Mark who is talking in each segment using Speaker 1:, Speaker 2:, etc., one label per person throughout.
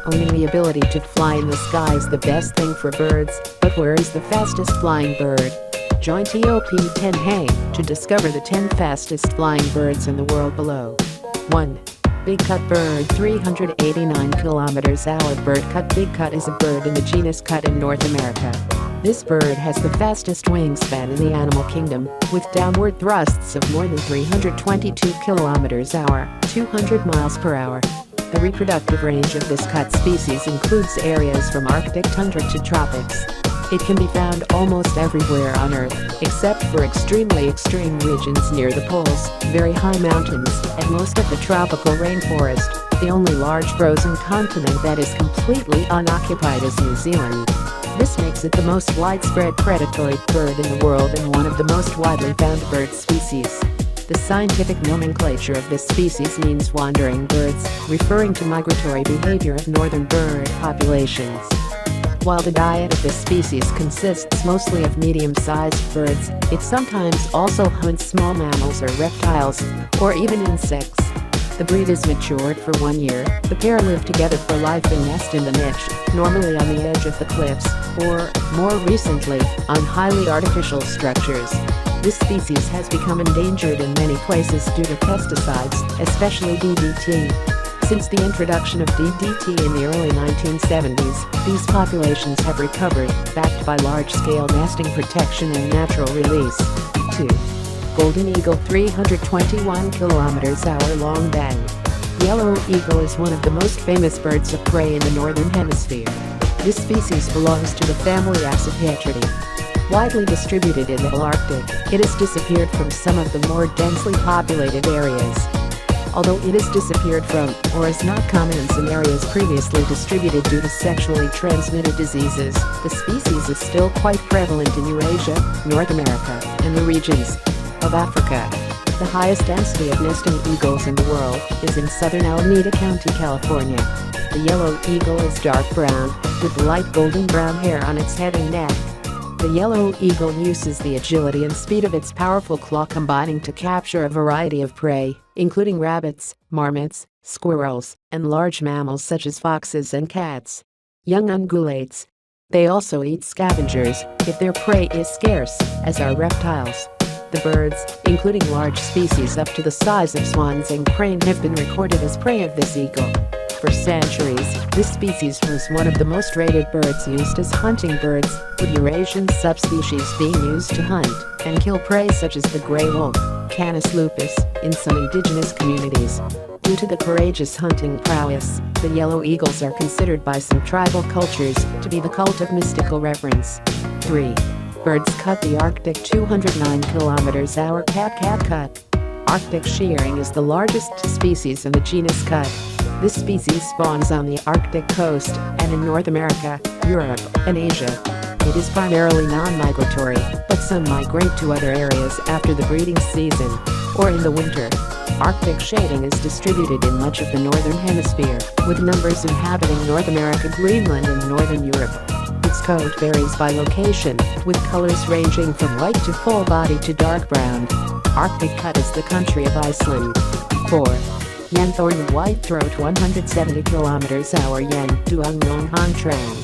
Speaker 1: Owning the ability to fly in the sky is the best thing for birds, but where is the fastest flying bird? Join TOP10 Hey to discover the 10 fastest flying birds in the world below. 1. Bigkut bird, 389 km/h. Birdkut. Bigkut is a bird in the genus Kut in North America. This bird has the fastest wingspan in the animal kingdom, with downward thrusts of more than 322 km/h, 200 mph. The reproductive range of this kut species includes areas from Arctic tundra to tropics. It can be found almost everywhere on Earth, except for extremely extreme regions near the poles, very high mountains, and most of the tropical rainforest. The only large frozen continent that is completely unoccupied is New Zealand. This makes it the most widespread predatory bird in the world and one of the most widely found bird species. The scientific nomenclature of this species means wandering birds, referring to migratory behavior of northern bird populations. While the diet of this species consists mostly of medium-sized birds, it sometimes also hunts small mammals or reptiles, or even insects. The breed is matured for 1 year. The pair live together for life and nest in the niche, normally on the edge of the cliffs, or, more recently, on highly artificial structures. This species has become endangered in many places due to pesticides, especially DDT. Since the introduction of DDT in the early 1970s, these populations have recovered, backed by large-scale nesting protection and natural release. 2. Golden eagle, 321 km/h. Longbang. Yellow eagle is one of the most famous birds of prey in the northern hemisphere. This species belongs to the family Accipitridae. Widely distributed in the Arctic, it has disappeared from some of the more densely populated areas. Although it has disappeared from, or is not common in some areas previously distributed due to sexually transmitted diseases, the species is still quite prevalent in Eurasia, North America, and the regions of Africa. The highest density of nesting eagles in the world is in southern Alameda County, California. The yellow eagle is dark brown, with light golden brown hair on its head and neck. The yellow eagle uses the agility and speed of its powerful claw combining to capture a variety of prey, including rabbits, marmots, squirrels, and large mammals such as foxes and cats. Young ungulates. They also eat scavengers, if their prey is scarce, as are reptiles. The birds, including large species up to the size of swans and crane, have been recorded as prey of this eagle. For centuries, this species was one of the most rated birds used as hunting birds, with Eurasian subspecies being used to hunt and kill prey such as the gray wolf, Canis lupus, in some indigenous communities. Due to the courageous hunting prowess, the yellow eagles are considered by some tribal cultures to be the cult of mystical reverence. 3. Birds kut. The Arctic, 209 km/h. Kut. Arctic shearing is the largest species in the genus Kut. This species spawns on the Arctic coast and in North America, Europe, and Asia. It is primarily non-migratory, but some migrate to other areas after the breeding season, or in the winter. Arctic shading is distributed in much of the northern hemisphere, with numbers inhabiting North America, Greenland, and northern Europe. Its coat varies by location, with colors ranging from light to full body to dark brown. Arctic kut is the country of Iceland. 4. Yanthorn whitethroat, 170 km/h. Yen duong nong han trang.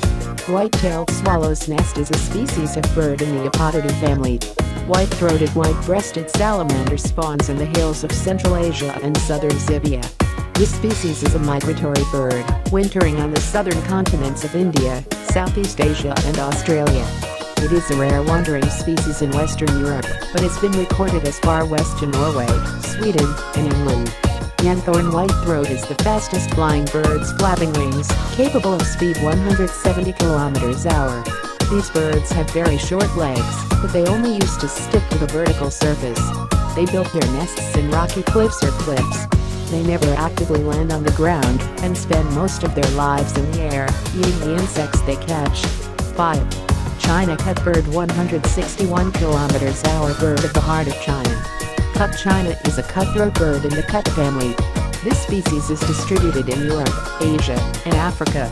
Speaker 1: White-tailed swallow's nest is a species of bird in the Apodidae family. White-throated white-breasted salamander spawns in the hills of Central Asia and southern Siberia. This species is a migratory bird, wintering on the southern continents of India, Southeast Asia, and Australia. It is a rare wandering species in Western Europe, but has been recorded as far west to Norway, Sweden, and England. Yanthorn whitethroat is the fastest flying bird's flapping wings, capable of speed 170 km/h. These birds have very short legs, but they only use to stick to the vertical surface. They build their nests in rocky cliffs or cliffs. They never actively land on the ground and spend most of their lives in the air, eating the insects they catch. 5. China kut bird, 161 km/h. Bird of the heart of China. Kut China is a cutthroat bird in the kut family. This species is distributed in Europe, Asia, and Africa.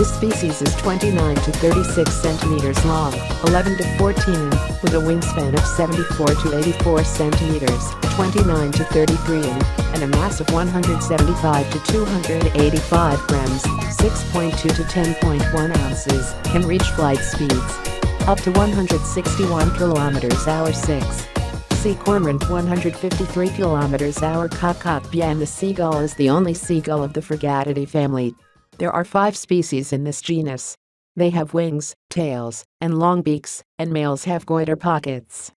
Speaker 1: This species is 29 to 36 centimeters long, 11 to 14 in, with a wingspan of 74 to 84 centimeters, 29 to 33 in, and a mass of 175 to 285 grams, 6.2 to 10.1 ounces, can reach flight speeds up to 161 km/h. 6. Sea cormorant 153 km/h. Kakakbian. The seagull is the only seagull of the Fregatidae family. There are 5 species in this genus. They have wings, tails, and long beaks, and males have goiter pockets.